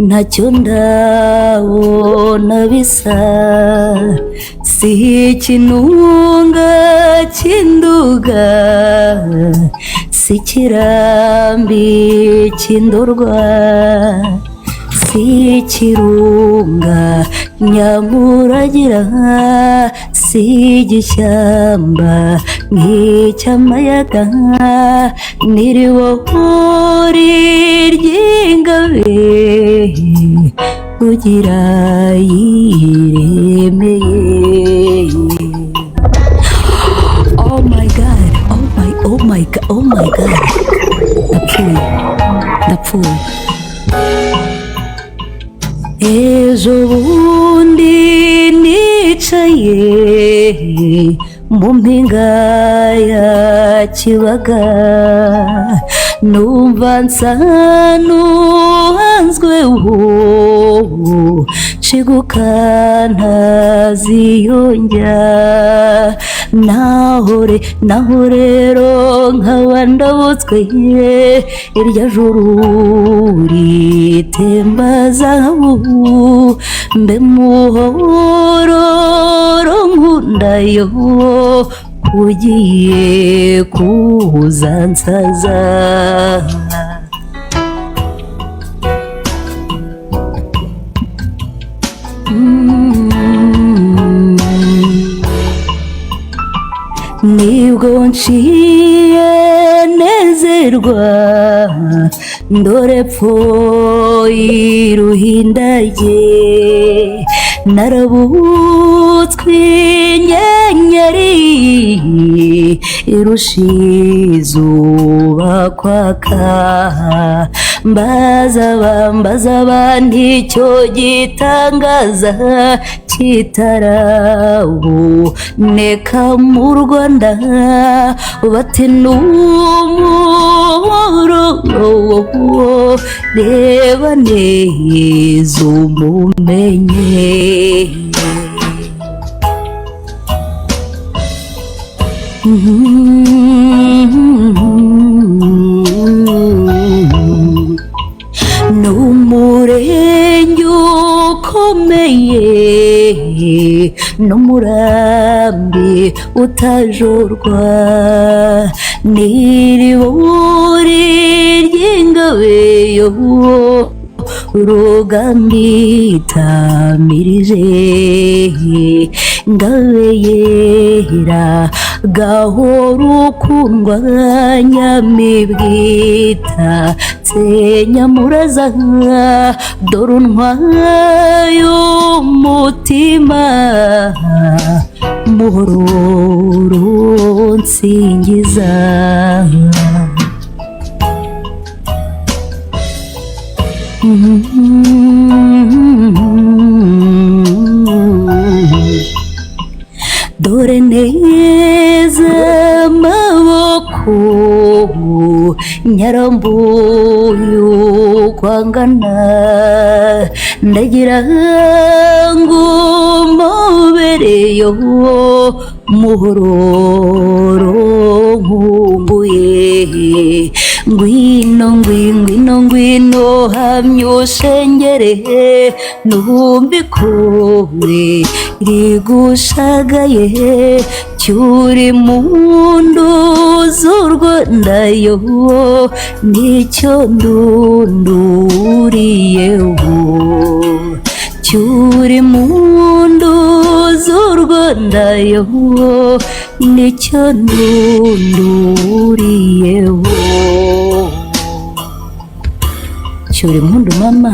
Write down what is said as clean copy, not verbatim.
ntacyo ndabona bisa si ikinunga cy'induga si ikirambi cy'indorwa si ikirunga nyamuragira si igishyamba nk'icy'amayaga n'iribohori ry'ingabe kugira yiremeye yapfuye. Ejo bundi nicaye mu mpinga ya Kibaga, numva nsa n'uhanzweho, nshiguka ntaziyongera. Naho rero nkaba ndabutswe irya juru ritemba zahabu, mbe muhororo nkundayo ugiye kuzansaza. Nibwo nciye nezerwa, ndore epfo y'Iruhindage, narabutswe inyenyeri irusha izuba kwaka. Mbaza abandi icyo gitangaza kitaraboneka mu Rwanda, bati n'umuroro, reba neza umumenye. N'umurenge ukomeye, n'umurambi utajorwa, n'iriburi ry'ingabeyo Rugambi itamirije. Ngabe yera gahora ukundwa, nyamibwita senyamuraza, dore untwaye umutima, muhororo nsingiza. Dore neza amaboko nyarambuye ukwangana, ndagira ngo mpobereyo muhororo nkumbuye. Ngwino hamya ushengere, numva ikore rigushagaye, cyuri mundu z'u Rwanda yo, nicyo ndunduriyeho. Cyuri mundu z'u Rwanda yo, nicyo ndunduriyeho. Cyuri mundu mama.